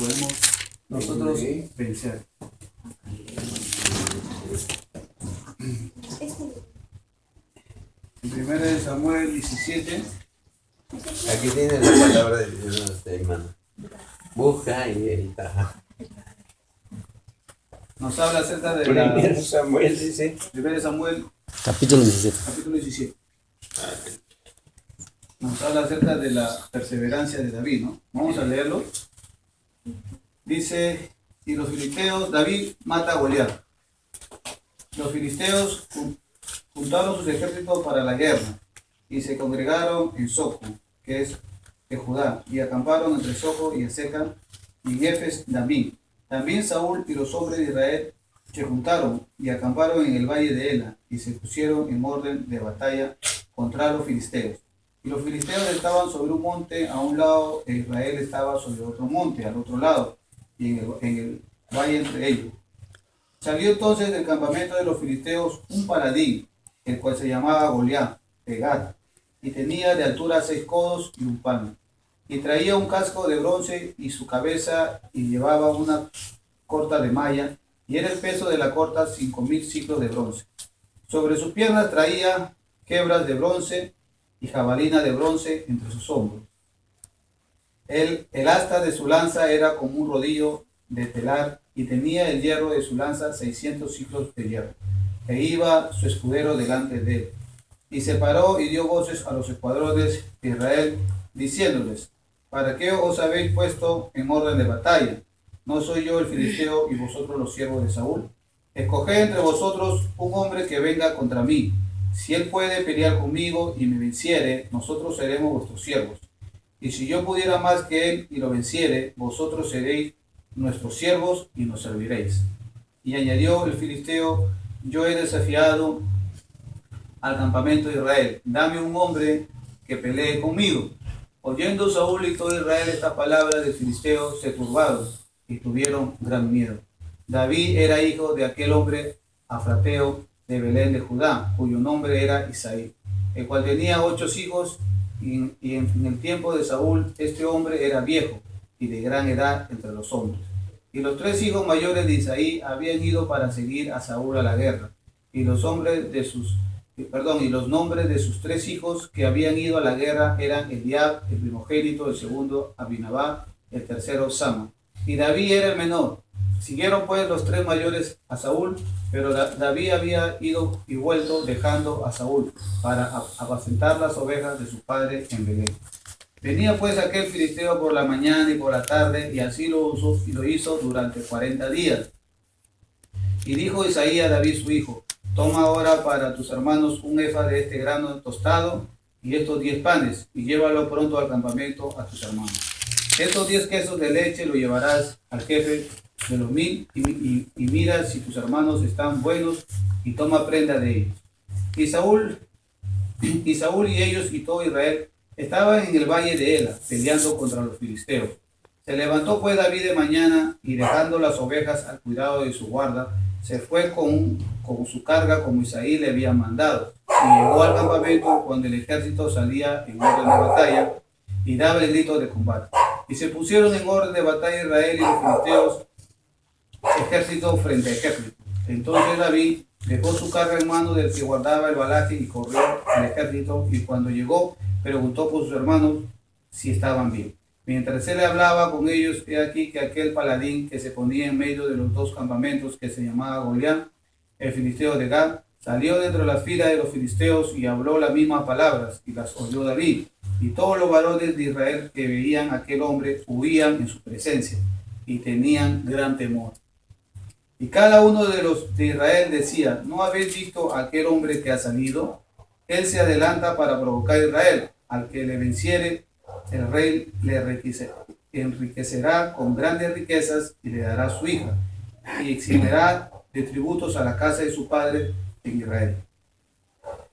podemos nosotros vencer. En 1 Samuel 17. Aquí tiene la palabra de Dios, hermano. Busca y ahí está. Nos habla acerca de 1 Samuel dice. 1 Samuel Capítulo 17. capítulo 17. Nos habla acerca de la perseverancia de David, ¿no? Vamos a leerlo. Dice, y los filisteos, David mata a Goliat. Los filisteos juntaron sus ejércitos para la guerra y se congregaron en Soco, que es de Judá, y acamparon entre Soco y Ezeca y Jefes Damí. También Saúl y los hombres de Israel se juntaron y acamparon en el valle de Ela y se pusieron en orden de batalla contra los filisteos. Y los filisteos estaban sobre un monte a un lado e Israel estaba sobre otro monte al otro lado y en el valle entre ellos. Salió entonces del campamento de los filisteos un paladín, el cual se llamaba Goliat de Gat, y tenía de altura 6 codos y un palmo. Y traía un casco de bronce y su cabeza, y llevaba una corta de malla, y era el peso de la corta 5000 ciclos de bronce. Sobre sus piernas traía quebras de bronce y jabalina de bronce entre sus hombros. El asta de su lanza era como un rodillo de telar, y tenía el hierro de su lanza 600 ciclos de hierro. E iba su escudero delante de él. Y se paró y dio voces a los escuadrones de Israel, diciéndoles: ¿para qué os habéis puesto en orden de batalla? ¿No soy yo el filisteo y vosotros los siervos de Saúl? Escoged entre vosotros un hombre que venga contra mí. Si él puede pelear conmigo y me venciere, nosotros seremos vuestros siervos. Y si yo pudiera más que él y lo venciere, vosotros seréis nuestros siervos y nos serviréis. Y añadió el filisteo: yo he desafiado al campamento de Israel, dame un hombre que pelee conmigo. Oyendo Saúl y todo Israel estas palabras del filisteo, se turbaron y tuvieron gran miedo. David era hijo de aquel hombre afrateo de Belén de Judá, cuyo nombre era Isaí, el cual tenía 8 hijos, y en el tiempo de Saúl este hombre era viejo y de gran edad entre los hombres. Y los 3 hijos mayores de Isaí habían ido para seguir a Saúl a la guerra, y los nombres de sus 3 hijos que habían ido a la guerra eran Eliab, el primogénito; el segundo Abinadab; el tercero Sama. Y David era el menor. Siguieron pues los 3 mayores a Saúl, pero David había ido y vuelto dejando a Saúl para apacentar las ovejas de su padre en Belén. Venía pues aquel filisteo por la mañana y por la tarde, y así lo hizo durante 40 días. Y dijo Isaí a David su hijo: toma ahora para tus hermanos un efa de este grano tostado y estos 10 panes, y llévalo pronto al campamento a tus hermanos. Estos 10 quesos de leche lo llevarás al jefe de los 1000 y mira si tus hermanos están buenos, y toma prenda de ellos. Y Saúl y ellos y todo Israel estaban en el valle de Ela, peleando contra los filisteos. Se levantó pues David de mañana, y dejando las ovejas al cuidado de su guarda, se fue con su carga como Isaí le había mandado, y llegó al campamento cuando el ejército salía en orden de batalla y daba el grito de combate. Y se pusieron en orden de batalla Israel y los filisteos, ejército frente a ejército. Entonces David dejó su carga en manos del que guardaba el balaje y corrió al ejército, y cuando llegó preguntó por sus hermanos si estaban bien. Mientras él hablaba con ellos, he aquí que aquel paladín que se ponía en medio de los 2 campamentos, que se llamaba Goliat, el filisteo de Gat, salió dentro de la fila de los filisteos y habló las mismas palabras, y las oyó David. Y todos los varones de Israel que veían a aquel hombre huían en su presencia y tenían gran temor. Y cada uno de los de Israel decía: ¿no habéis visto a aquel hombre que ha salido? Él se adelanta para provocar a Israel. Al que le venciere, el rey le enriquecerá con grandes riquezas y le dará su hija, y eximirá de tributos a la casa de su padre en Israel.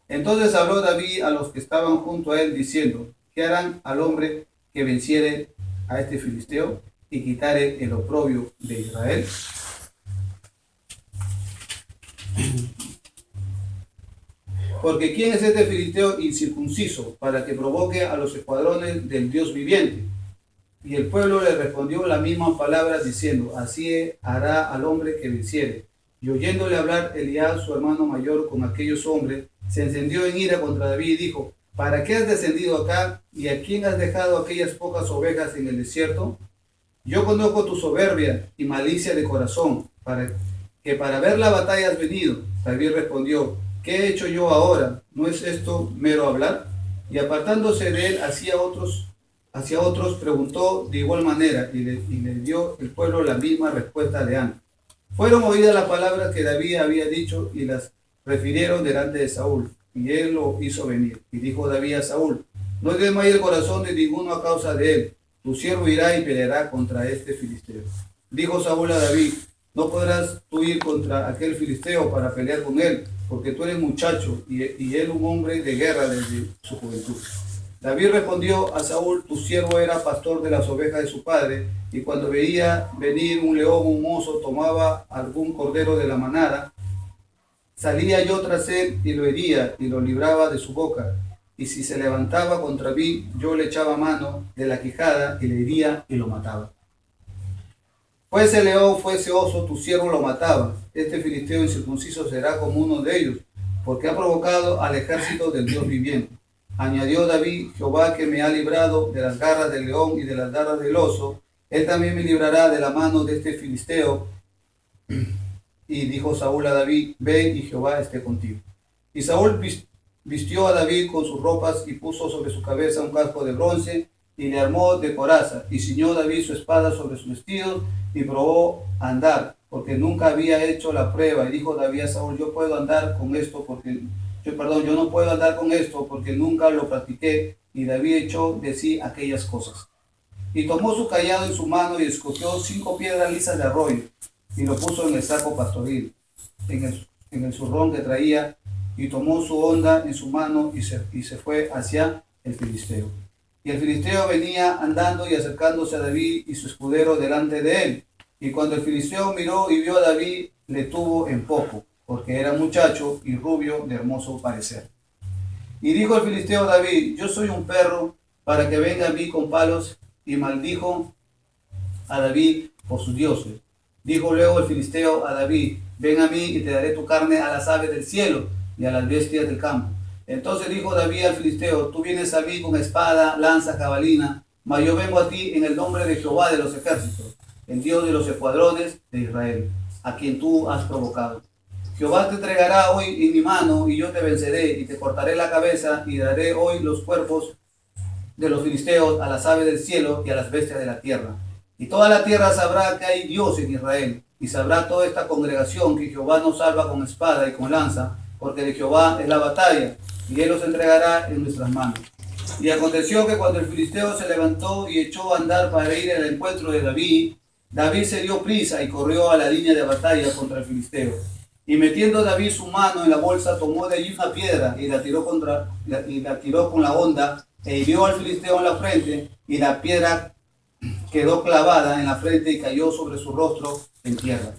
Entonces habló David a los que estaban junto a él, diciendo: ¿qué harán al hombre que venciere a este filisteo y quitare el oprobio de Israel? Porque ¿quién es este filisteo incircunciso para que provoque a los escuadrones del Dios viviente? Y el pueblo le respondió las mismas palabras diciendo, así hará al hombre que venciere. Y oyéndole hablar Eliab, su hermano mayor, con aquellos hombres, se encendió en ira contra David y dijo, ¿para qué has descendido acá? ¿Y a quién has dejado aquellas pocas ovejas en el desierto? Yo conozco tu soberbia y malicia de corazón, para ver la batalla has venido. David respondió, ¿qué he hecho yo ahora? ¿No es esto mero hablar? Y apartándose de él hacia otros preguntó de igual manera, y le dio el pueblo la misma respuesta de antes. Fueron oídas las palabras que David había dicho y las refirieron delante de Saúl, y él lo hizo venir. Y dijo David a Saúl, no desmaye el corazón de ninguno a causa de él, tu siervo irá y peleará contra este filisteo. Dijo Saúl a David, no podrás tú ir contra aquel filisteo para pelear con él, porque tú eres muchacho y él un hombre de guerra desde su juventud. David respondió a Saúl, tu siervo era pastor de las ovejas de su padre, y cuando veía venir un león o un oso, tomaba algún cordero de la manada, salía yo tras él y lo hería y lo libraba de su boca. Y si se levantaba contra mí, yo le echaba mano de la quijada y le hería y lo mataba. Fuese león, fuese oso, tu siervo lo mataba. Este filisteo incircunciso será como uno de ellos, porque ha provocado al ejército del Dios viviente. Añadió David, Jehová que me ha librado de las garras del león y de las garras del oso, él también me librará de la mano de este filisteo. Y dijo Saúl a David, ven y Jehová esté contigo. Y Saúl vistió a David con sus ropas y puso sobre su cabeza un casco de bronce y le armó de coraza. Y ciñó David su espada sobre su vestido y probó a andar, porque nunca había hecho la prueba. Y dijo David a Saúl, yo no puedo andar con esto porque nunca lo practiqué. Y David echó de sí aquellas cosas. Y tomó su cayado en su mano y escogió 5 piedras lisas de arroyo y lo puso en el saco pastoril, en el zurrón que traía, y tomó su honda en su mano y se fue hacia el filisteo. Y el filisteo venía andando y acercándose a David y su escudero delante de él. Y cuando el filisteo miró y vio a David, le tuvo en poco, porque era muchacho y rubio de hermoso parecer. Y dijo el filisteo a David, yo soy un perro para que venga a mí con palos, y maldijo a David por sus dioses. Dijo luego el filisteo a David, ven a mí y te daré tu carne a las aves del cielo y a las bestias del campo. Entonces dijo David al filisteo, tú vienes a mí con espada, lanza, jabalina, mas yo vengo a ti en el nombre de Jehová de los ejércitos, el Dios de los escuadrones de Israel, a quien tú has provocado. Jehová te entregará hoy en mi mano y yo te venceré y te cortaré la cabeza y daré hoy los cuerpos de los filisteos a las aves del cielo y a las bestias de la tierra. Y toda la tierra sabrá que hay Dios en Israel, y sabrá toda esta congregación que Jehová nos salva con espada y con lanza, porque de Jehová es la batalla, y él los entregará en nuestras manos. Y aconteció que cuando el filisteo se levantó y echó a andar para ir al encuentro de David, David se dio prisa y corrió a la línea de batalla contra el filisteo. Y metiendo David su mano en la bolsa, tomó de allí una piedra y la tiró con la honda, e hirió al filisteo en la frente, y la piedra quedó clavada en la frente y cayó sobre su rostro en tierra.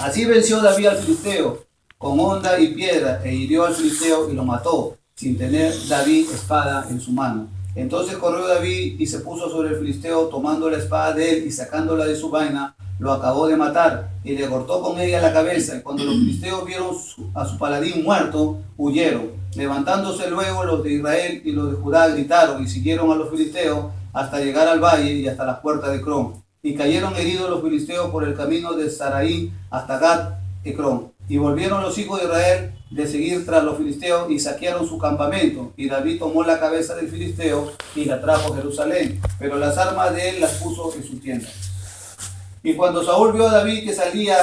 Así venció David al filisteo con honda y piedra, e hirió al filisteo y lo mató, sin tener David espada en su mano. Entonces corrió David y se puso sobre el filisteo, tomando la espada de él y sacándola de su vaina, lo acabó de matar y le cortó con ella la cabeza. Y cuando los filisteos vieron a su paladín muerto, huyeron. Levantándose luego los de Israel y los de Judá gritaron y siguieron a los filisteos hasta llegar al valle y hasta la puerta de Crom. Y cayeron heridos los filisteos por el camino de Saraín hasta Gat-Ecrón. Y volvieron los hijos de Israel de seguir tras los filisteos y saquearon su campamento. Y David tomó la cabeza del filisteo y la trajo a Jerusalén, pero las armas de él las puso en su tienda. Y cuando Saúl vio a David que salía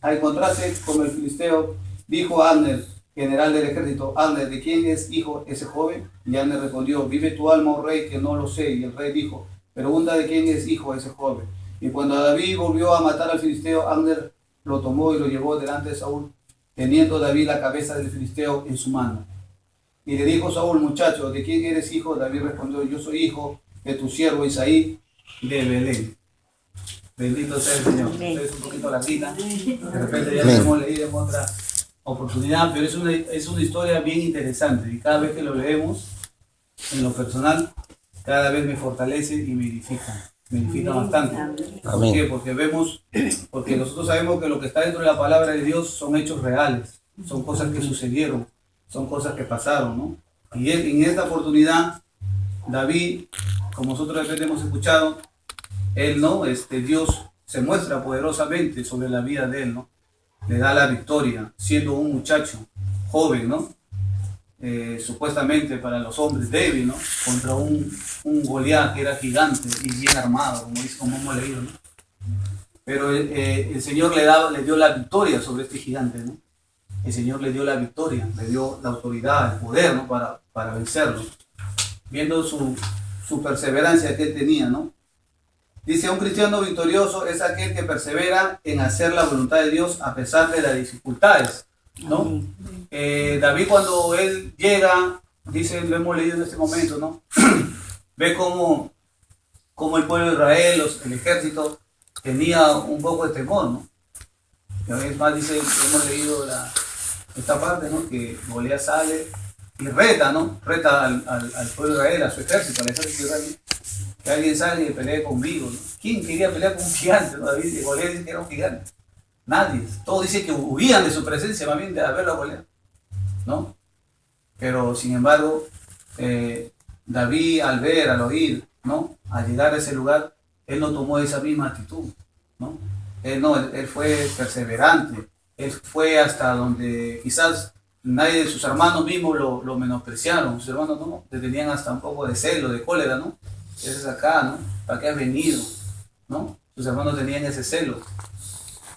a encontrarse con el filisteo, dijo a Abner, general del ejército, Abner, ¿de quién es hijo ese joven? Y Abner respondió, vive tu alma, oh rey, que no lo sé. Y el rey dijo, pregunta de quién es hijo ese joven. Y cuando David volvió a matar al filisteo, Abner lo tomó y lo llevó delante de Saúl, teniendo David la cabeza del filisteo en su mano. Y le dijo Saúl, muchacho, ¿de quién eres hijo? David respondió, yo soy hijo de tu siervo Isaí de Belén. Bendito sea el Señor. Es un poquito latina, de repente ya lo hemos leído en otra oportunidad, pero es una historia bien interesante y cada vez que lo leemos, en lo personal, cada vez me fortalece y me edifica bastante. ¿Por qué? Porque nosotros sabemos que lo que está dentro de la palabra de Dios son hechos reales, son cosas que sucedieron, son cosas que pasaron, ¿no? Y en esta oportunidad, David, como nosotros de repente hemos escuchado, Dios se muestra poderosamente sobre la vida de él, ¿no? Le da la victoria, siendo un muchacho joven, ¿no? Supuestamente para los hombres débil, ¿no? Contra un Goliat que era gigante y bien armado, como hemos leído, ¿no? Pero el Señor le dio la victoria sobre este gigante, ¿no? El Señor le dio la victoria, le dio la autoridad, el poder, ¿no? Para vencerlo. Viendo su perseverancia que él tenía, ¿no? Dice, un cristiano victorioso es aquel que persevera en hacer la voluntad de Dios a pesar de las dificultades, ¿no? David, cuando él llega, dice, lo hemos leído en este momento, ¿no? Ve cómo el pueblo de Israel, el ejército, tenía un poco de temor, ¿no? Y a veces más dice, hemos leído esta parte, ¿no? Que Goliat sale y reta, ¿no? Reta al pueblo de Israel, a su ejército, al ejército de Israel, que alguien sale y pelee conmigo, ¿no? ¿Quién quería pelear con un gigante, ¿no? David y Goliat dice que era un gigante. Nadie. Todos dicen que huían de su presencia, más bien de verlo a Goliat, ¿no? Pero sin embargo, David al ver, al oír, ¿no? Al llegar a ese lugar, él no tomó esa misma actitud, ¿no? Él fue perseverante, él fue hasta donde quizás nadie de sus hermanos mismos lo menospreciaron, sus hermanos no, le tenían hasta un poco de celo, de cólera, ¿no? Ese es acá, ¿no? ¿Para qué has venido? ¿No? Sus hermanos tenían ese celo.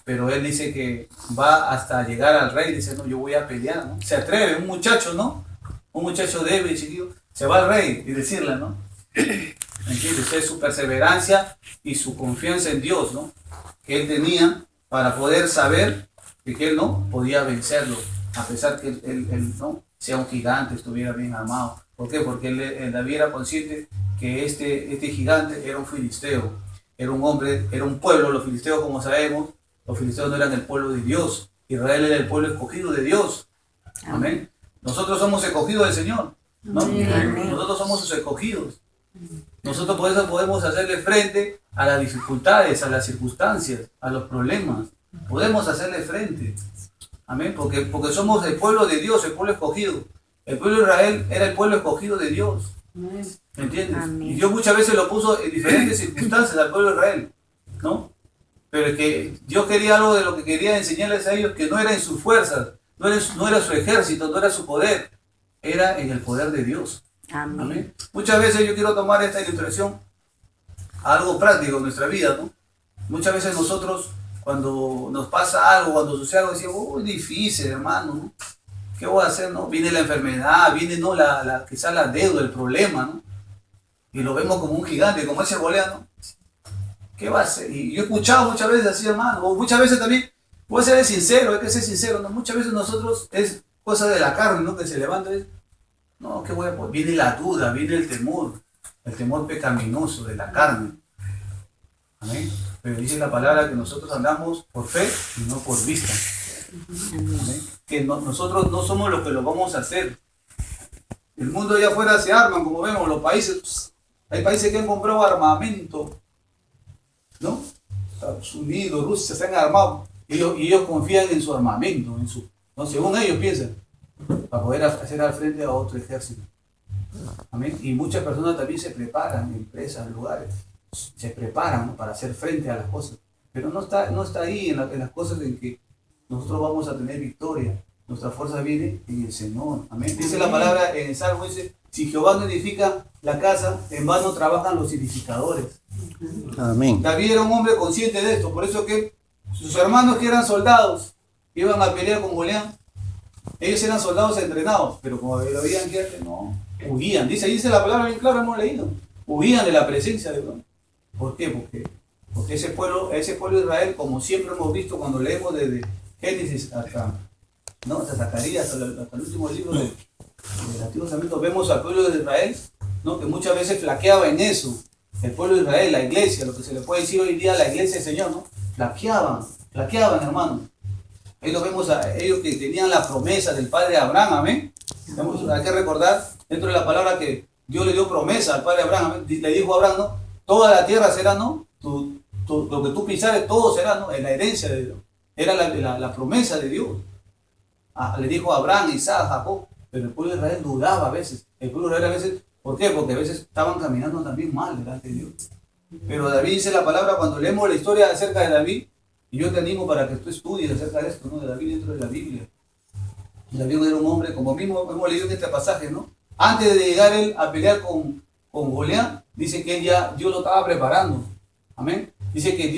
Pero él dice que va hasta llegar al rey, dice, no, yo voy a pelear, ¿no? Se atreve, un muchacho, ¿no? Un muchacho débil, chiquillo, se va al rey y decirle, ¿no? ¿Entiendes? Es su perseverancia y su confianza en Dios, ¿no? Que él tenía para poder saber que él no podía vencerlo, a pesar que él no sea un gigante, estuviera bien armado. ¿Por qué? Porque David era consciente que este gigante era un filisteo, era un hombre, era un pueblo, los filisteos, como sabemos, los filisteos no eran el pueblo de Dios, Israel era el pueblo escogido de Dios. Amén. Nosotros somos escogidos del Señor, ¿no? Amén. Nosotros somos sus escogidos. Nosotros por eso podemos hacerle frente a las dificultades, a las circunstancias, a los problemas. Podemos hacerle frente. Amén. Porque somos el pueblo de Dios, el pueblo escogido. El pueblo de Israel era el pueblo escogido de Dios. ¿Me entiendes? Amén. Y Dios muchas veces lo puso en diferentes circunstancias al pueblo de Israel, ¿no? Pero que Dios quería algo de lo que quería enseñarles a ellos, que no era en sus fuerzas, no era su ejército, no era su poder, era en el poder de Dios. Amén. Amén. Muchas veces yo quiero tomar esta ilustración a algo práctico en nuestra vida, ¿no? Muchas veces nosotros, cuando nos pasa algo, cuando sucede algo, decimos, uy, difícil, hermano, ¿no? ¿Qué voy a hacer, no? Viene la enfermedad, viene, ¿no? Quizás la deuda, el problema, ¿no? Y lo vemos como un gigante, como ese Goliat, ¿no? ¿Qué va a hacer? Y yo he escuchado muchas veces así, hermano, o muchas veces también, voy a ser sincero, hay que ser sincero, ¿no? Muchas veces nosotros es cosa de la carne, ¿no? Que se levanta y dice, no, ¿qué voy a poner? Viene la duda, viene el temor pecaminoso de la carne. Amén. Pero dice la palabra que nosotros andamos por fe y no por vista. Amén. Que nosotros no somos los que lo vamos a hacer. El mundo allá afuera se arman, como vemos, los países, hay países que han comprado armamento, ¿no? Estados Unidos, Rusia se han armado y ellos confían en su armamento, ¿no? Según ellos piensan, para poder hacer al frente a otro ejército. Amén. Y muchas personas también se preparan, empresas, lugares, se preparan, ¿no? Para hacer frente a las cosas, pero no está ahí en las cosas en que nosotros vamos a tener victoria. Nuestra fuerza viene en el Señor. Amén. Dice la palabra en el Salmo, dice, si Jehová no edifica la casa, en vano trabajan los edificadores. Amén. David era un hombre consciente de esto, por eso que sus hermanos que eran soldados, iban a pelear con Goliat, ellos eran soldados entrenados, pero como lo veían que no, huían. Dice la palabra bien clara, hemos leído, huían de la presencia de Dios. ¿Por qué? Porque ese pueblo de Israel, como siempre hemos visto cuando leemos desde Génesis hasta Zacarías, hasta el último libro del Antiguo Testamento, vemos al pueblo de Israel, ¿no? Que muchas veces flaqueaba en eso. El pueblo de Israel, la iglesia, lo que se le puede decir hoy en día la iglesia del Señor, ¿no? Flaqueaban, hermano. Ahí lo vemos a ellos que tenían la promesa del padre Abraham, amén. Hay que recordar dentro de la palabra que Dios le dio promesa al padre Abraham, amén. Le dijo a Abraham, ¿no? Toda la tierra será, ¿no? Lo que tú pisares, todo será, ¿no? Es la herencia de Dios. Era la promesa de Dios. Le dijo a Abraham, Isaac, Jacob, pero el pueblo de Israel dudaba a veces. El pueblo de Israel a veces, ¿por qué? Porque a veces estaban caminando también mal delante de Dios. Pero David dice la palabra, cuando leemos la historia acerca de David, y yo te animo para que tú estudies acerca de esto, ¿no? De David dentro de la Biblia. David era un hombre, como mismo hemos leído en este pasaje, ¿no? Antes de llegar él a pelear con Goliat, dice que Dios lo estaba preparando. Amén. Dice que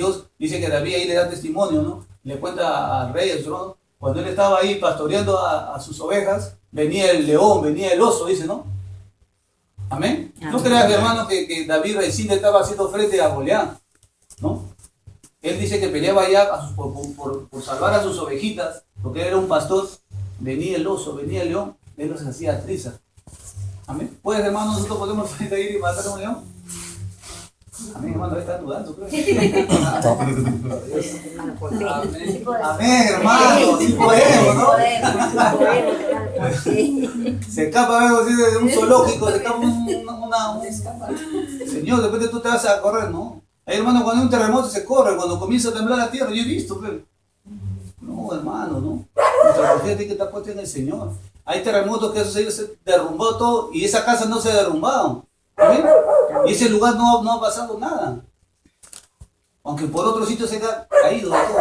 David ahí le da testimonio, ¿no? Le cuenta al rey, al trono, cuando él estaba ahí pastoreando a sus ovejas, venía el león, venía el oso, dice, ¿no? Amén. No creas, hermano, que David recién estaba haciendo frente a Goliat, ¿no? Él dice que peleaba ya por salvar a sus ovejitas, porque él era un pastor. Venía el oso, venía el león, él los hacía trizas. Amén. Pues, hermano, nosotros podemos ir y matar a un león. Amén, hermano, ahí están dudando, creo. Amén, hermano, sí podemos, ¿no? Se escapa algo así de un zoológico, se escapa Señor, de repente tú te vas a correr, ¿no? Ahí, hermano, cuando hay un terremoto se corre, cuando comienza a temblar la tierra, yo he visto, pero... No, hermano, no. Nuestra confianza tiene que estar puesta en el Señor. Hay terremotos que eso se derrumbó todo y esa casa no se ha derrumbado. ¿Amén? Y ese lugar no ha pasado nada. Aunque por otro sitio se ha caído de todo.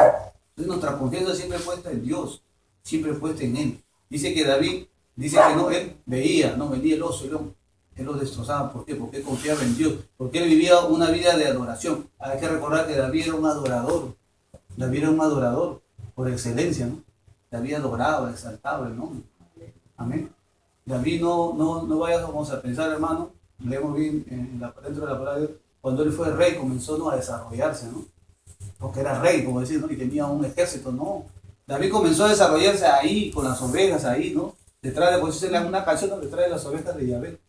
Entonces nuestra confianza siempre puesta en Dios, siempre puesta en Él. Dice que David, dice que no, él veía el oso, él lo destrozaba. ¿Por qué? Porque él confiaba en Dios, porque él vivía una vida de adoración. Hay que recordar que David era un adorador. David era un adorador por excelencia, ¿no? David adoraba, exaltaba el nombre. Amén. David no vayamos a pensar, hermano, leemos bien dentro de la palabra de Dios, cuando él fue rey comenzó, ¿no?, a desarrollarse, ¿no? Porque era rey, como decir, ¿no? Y tenía un ejército, no. David comenzó a desarrollarse ahí, con las ovejas ahí, ¿no? Detrás de, pues es una canción donde trae las ovejas de Yahvé.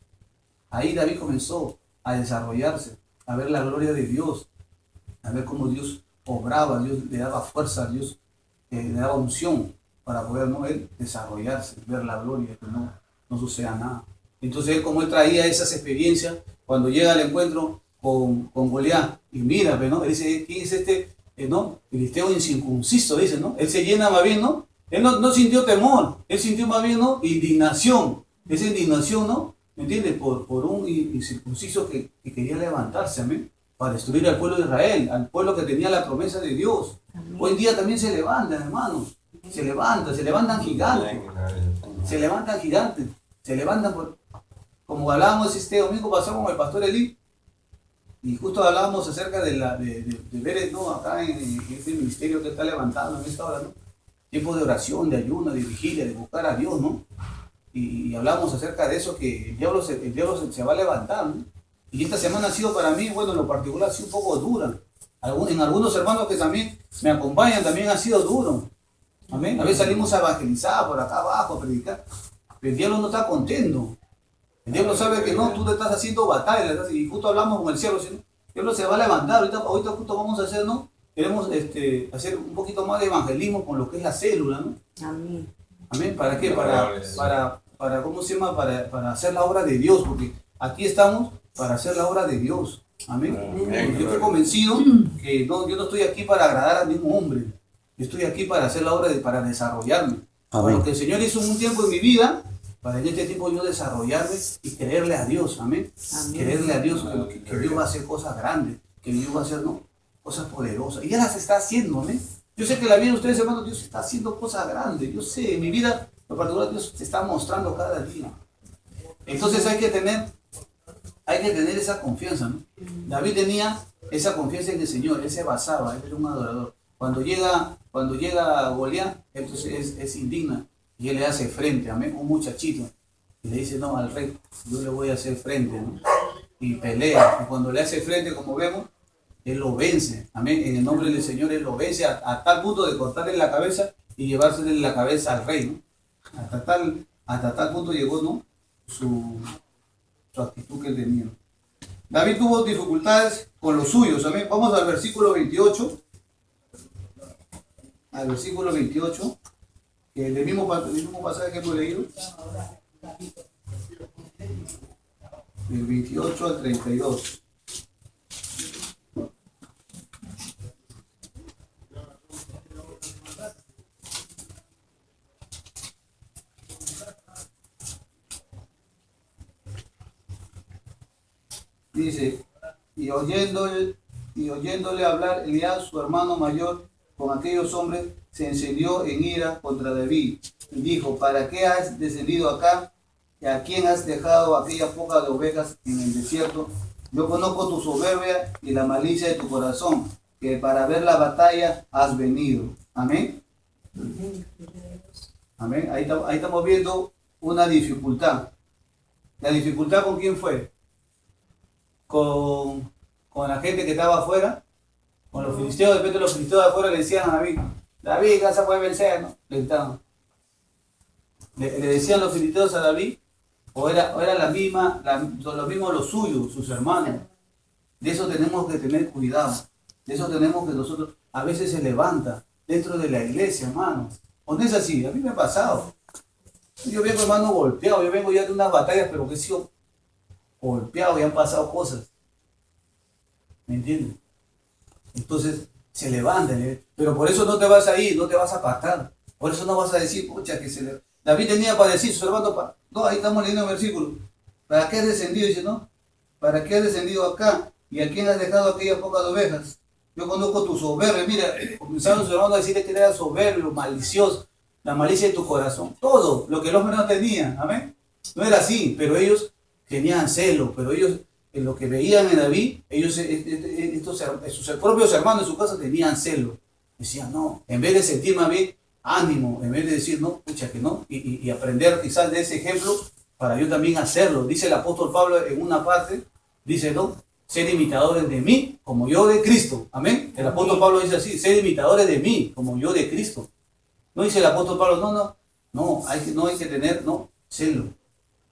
Ahí David comenzó a desarrollarse, a ver la gloria de Dios, a ver cómo Dios obraba, Dios le daba fuerza, Dios le daba unción para poder, ¿no?, él desarrollarse, ver la gloria, que no suceda nada. Entonces él, como él traía esas experiencias, cuando llega al encuentro con Goliat, y mira, ¿no? Él dice, ¿quién es este? ¿No? Filisteo incircunciso, dice, ¿no? Él se llena más bien, ¿no? Él no sintió temor, él sintió más bien, ¿no?, indignación. Esa indignación, ¿no?, ¿me entiendes? Por un incircunciso que quería levantarse, amén, para destruir al pueblo de Israel, al pueblo que tenía la promesa de Dios. Amén. Hoy en día también se levantan, hermanos. Se levantan gigantes. Se levantan como hablábamos este domingo pasado con el pastor Eli, y justo hablábamos acerca de ver, ¿no?, acá en este ministerio que está levantando en esta hora, ¿no?, tiempo de oración, de ayuno, de vigilia, de buscar a Dios, ¿no? Y hablamos acerca de eso, que el diablo se va a levantar, ¿no? Y esta semana ha sido para mí, bueno, en lo particular ha sido un poco dura. En algunos hermanos que también me acompañan también ha sido duro. Amén. A veces salimos a evangelizar por acá abajo, a predicar. Pero el diablo no está contento. El diablo sabe que no, tú te estás haciendo batalla. Y justo hablamos con el cielo, ¿sí? El diablo se va a levantar. Ahorita justo vamos a hacer, ¿no? Queremos hacer un poquito más de evangelismo con lo que es la célula, ¿no? Amén. Amén. ¿Para qué? Para ¿cómo se llama? Para hacer la obra de Dios. Porque aquí estamos para hacer la obra de Dios. Amén. Yo estoy convencido que yo no estoy aquí para agradar a ningún hombre. Yo estoy aquí para hacer la obra, para desarrollarme. Para lo que el Señor hizo en un tiempo en mi vida, para en este tiempo yo desarrollarme y creerle a Dios. Amén. Creerle a Dios que Dios va a hacer cosas grandes, que Dios va a hacer, ¿no?, cosas poderosas. Y ya las está haciendo. Amén. Yo sé que la vida de ustedes, hermanos, Dios está haciendo cosas grandes. Yo sé, en mi vida, en particular, Dios se está mostrando cada día. Entonces hay que tener esa confianza, ¿no? David tenía esa confianza en el Señor, él se basaba, él era un adorador. Cuando llega Goliat, entonces es indigna y él le hace frente, amén, un muchachito, y le dice, no, al rey, yo le voy a hacer frente, ¿no? Y pelea, y cuando le hace frente, como vemos, él lo vence, amén, en el nombre del Señor él lo vence a tal punto de cortarle la cabeza y llevársele la cabeza al rey, ¿no? Hasta tal punto llegó, ¿no?, su actitud que él tenía. David tuvo dificultades con los suyos. Amén. Vamos al versículo 28. Al versículo 28, que el mismo pasaje que hemos leído. del 28 al 32. Dice, y oyéndole hablar Eliab, su hermano mayor, con aquellos hombres, se encendió en ira contra David, y dijo, ¿para qué has descendido acá? ¿Y a quién has dejado aquella poca de ovejas en el desierto? Yo conozco tu soberbia y la malicia de tu corazón, que para ver la batalla has venido. Amén. Amén. Ahí estamos viendo una dificultad. ¿La dificultad con quién fue? Con la gente que estaba afuera, con los filisteos. De repente los filisteos de afuera le decían a David, David, casa puede vencer, ¿no? Le gritaban. Le decían los filisteos a David, o era lo mismo los suyos, sus hermanos. De eso tenemos que tener cuidado. De eso tenemos que nosotros, a veces se levanta dentro de la iglesia, hermano. ¿O no es así? A mí me ha pasado. Yo vengo, hermano, golpeado. Yo vengo ya de unas batallas, pero que he sido golpeado y han pasado cosas. ¿Me entiendes? Entonces se levanta. Pero por eso no te vas a ir, no te vas a apartar. Por eso no vas a decir, pucha, que se le... David tenía para decir, sus hermanos, no, ahí estamos leyendo el versículo. ¿Para qué has descendido? Dice, ¿no? ¿Para qué has descendido acá? ¿Y a quién has dejado aquellas pocas ovejas? Yo conozco tu soberbia. Mira, comenzaron sus hermanos a decirle que era soberbio, malicioso, la malicia de tu corazón. Todo lo que el hombre no tenía. Amén. No era así, pero ellos tenían celo, pero ellos, en lo que veían en David, ellos, sus propios hermanos en su casa tenían celo. Decían, no, en vez de sentir más bien ánimo, en vez de decir, no, pucha que no, y aprender quizás de ese ejemplo, para yo también hacerlo. Dice el apóstol Pablo en una parte, dice, no, ser imitadores de mí, como yo de Cristo. Amén. El apóstol Pablo dice así, ser imitadores de mí, como yo de Cristo. No dice el apóstol Pablo, no hay que tener, celo.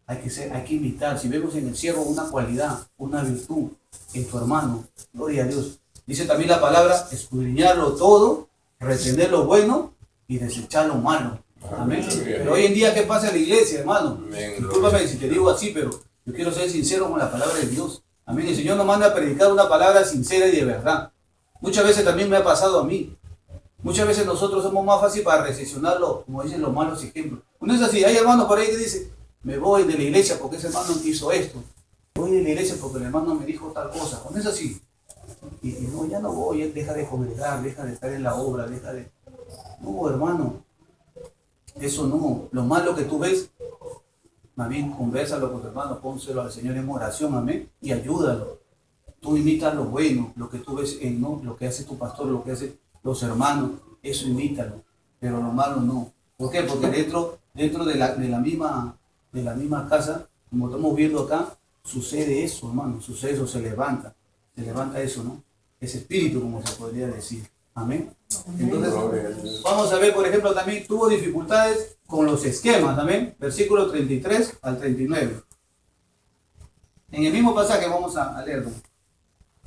Hay que imitar. Si vemos en el siervo una cualidad, una virtud en tu hermano, gloria a Dios. Dice también la palabra, escudriñarlo todo, retener lo bueno y desechar lo malo. Amén. Pero hoy en día, ¿qué pasa en la iglesia, hermano? Discúlpame si te digo así, pero yo quiero ser sincero con la palabra de Dios. Amén. El Señor nos manda a predicar una palabra sincera y de verdad. Muchas veces también me ha pasado a mí. Muchas veces nosotros somos más fáciles para recesionarlo, como dicen los malos ejemplos. No es así. Hay hermanos por ahí que dicen, me voy de la iglesia porque ese hermano hizo esto. Voy de la iglesia porque el hermano me dijo tal cosa. No es así. Y no, ya no voy, él deja de congregar, deja de estar en la obra, deja de... No, hermano. Eso no. Lo malo que tú ves, más bien convérsalo con tu hermano, pónselo al Señor en oración, amén, y ayúdalo. Tú imitas lo bueno, lo que tú ves en, ¿no? Lo que hace tu pastor, lo que hacen los hermanos, eso imítalo, pero lo malo no. ¿Por qué? Porque dentro de la misma casa, como estamos viendo acá, sucede eso, hermano, sucede eso, se levanta eso, ¿no? Ese espíritu, como se podría decir. Amén. Entonces, vamos a ver, por ejemplo, también tuvo dificultades con los esquemas, amén. Versículo 33 al 39. En el mismo pasaje vamos a leerlo.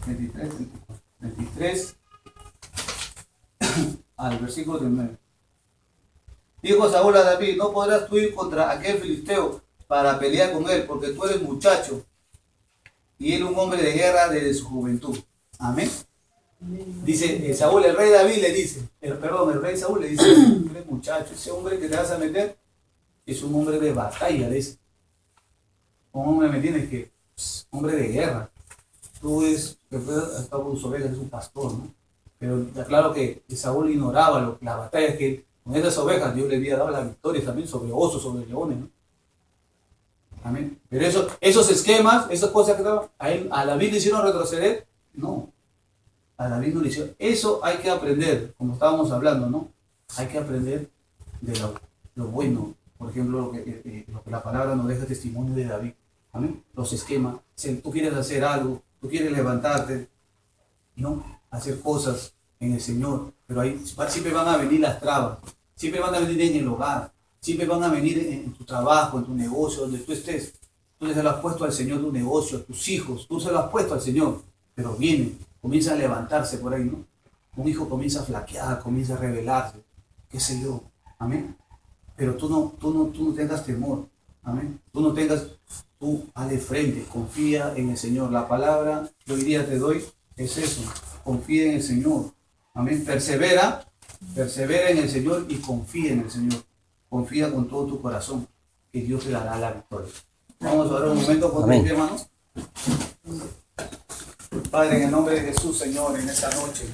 33 al versículo 39. Dijo Saúl a David, no podrás tú ir contra aquel filisteo para pelear con él, porque tú eres muchacho y él un hombre de guerra desde su juventud. Amén. Dice Saúl, el rey David le dice, el rey Saúl le dice, tú eres muchacho, ese hombre que te vas a meter es un hombre de batalla, dice. Un hombre, ¿me entiendes? Que hombre de guerra. Tú es, después hasta con sus ovejas, es un pastor, ¿no? Pero está claro que Saúl ignoraba las batallas que con esas ovejas Dios le había dado las victorias también sobre osos, sobre leones, ¿no? Amén. Pero esos esquemas, esas cosas que estaban, a David le hicieron retroceder, no. A David no le hicieron. Eso hay que aprender, como estábamos hablando, ¿no? Hay que aprender de lo bueno. Por ejemplo, lo que la palabra nos deja testimonio de David. Amén. Los esquemas. Si tú quieres hacer algo, tú quieres levantarte, ¿no? Hacer cosas en el Señor. Pero ahí siempre van a venir las trabas. Siempre van a venir en el hogar. Siempre van a venir en tu trabajo, en tu negocio, donde tú estés. Tú se lo has puesto al Señor tu negocio, a tus hijos. Tú se lo has puesto al Señor. Pero vienen, comienza a levantarse por ahí, ¿no? Un hijo comienza a flaquear, comienza a rebelarse. Qué sé yo. Amén. Pero tú no tengas temor. Amén. Tú hazle frente, confía en el Señor. La palabra que hoy día te doy es eso, confía en el Señor. Amén. Persevera en el Señor y confía en el Señor. Confía con todo tu corazón que Dios te dará la victoria. Vamos a orar un momento por ti, hermanos. Padre, en el nombre de Jesús, Señor, en esta noche,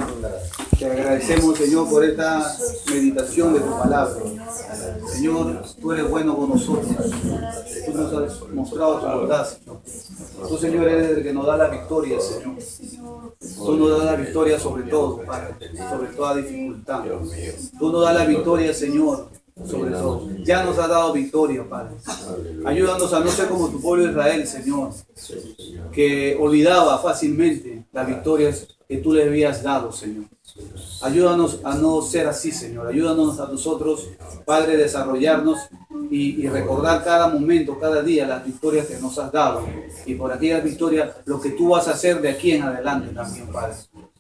te agradecemos, Señor, por esta meditación de tu palabra. Señor, tú eres bueno con nosotros. Tú nos has mostrado tu bondad, Señor. Tú, Señor, eres el que nos da la victoria, Señor. Tú nos das la victoria sobre todo, Padre, sobre toda dificultad. Tú nos das la victoria, Señor, sobre todo. Ya nos has dado victoria, Padre. Ayúdanos a no ser como tu pueblo Israel, Señor, que olvidaba fácilmente las victorias que tú le habías dado, Señor. Ayúdanos a no ser así, Señor. Ayúdanos a nosotros, Padre, desarrollarnos y recordar cada momento, cada día las victorias que nos has dado. Y por aquellas victorias, lo que tú vas a hacer de aquí en adelante también, Padre.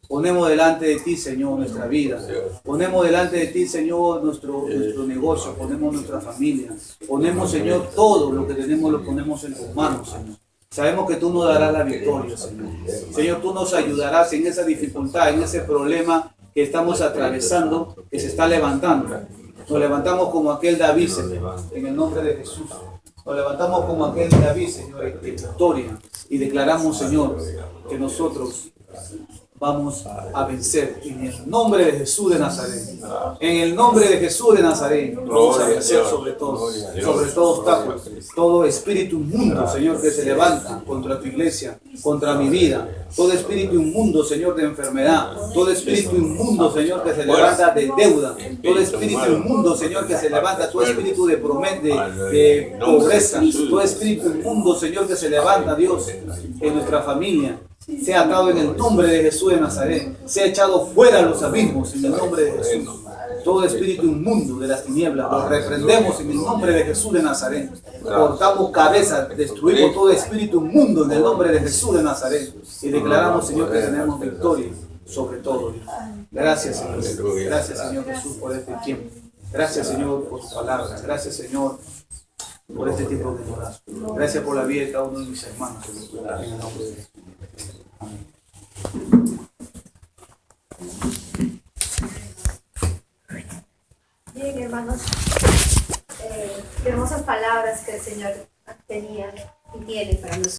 Ponemos delante de ti, Señor, nuestra vida. Ponemos delante de ti, Señor, nuestro negocio. Ponemos nuestra familia. Ponemos, Señor, todo lo que tenemos lo ponemos en tus manos, Señor. Sabemos que tú nos darás la victoria, Señor. Señor, tú nos ayudarás en esa dificultad, en ese problema que estamos atravesando, que se está levantando. Nos levantamos como aquel David, Señor, en el nombre de Jesús. Nos levantamos como aquel David, Señor, en victoria. Y declaramos, Señor, que nosotros vamos a vencer en el nombre de Jesús de Nazaret. En el nombre de Jesús de Nazaret vamos a vencer sobre todo obstáculo, todo espíritu inmundo, Señor, que se levanta contra tu iglesia, contra mi vida. Todo espíritu inmundo, Señor, de enfermedad. Todo espíritu inmundo, Señor, que se levanta de deuda. Todo espíritu inmundo, Señor, que se levanta. Todo espíritu de pobreza. Todo espíritu inmundo, Señor, que se levanta, Dios, en nuestra familia. Sea atado en el nombre de Jesús de Nazaret. Sea echado fuera a los abismos en el nombre de Jesús. Todo espíritu inmundo de las tinieblas lo reprendemos en el nombre de Jesús de Nazaret. Cortamos cabezas, destruimos todo espíritu inmundo en el nombre de Jesús de Nazaret. Y declaramos, Señor, que tenemos victoria sobre todo, Dios. Gracias, Señor. Gracias, Señor Jesús, por este tiempo. Gracias, Señor, por tu palabra. Gracias, Señor, por este tiempo de oración. Gracias por la vida de cada uno de mis hermanos. En el nombre de Jesús. Bien, hermanos, hermosas palabras que el Señor tenía y tiene para nosotros.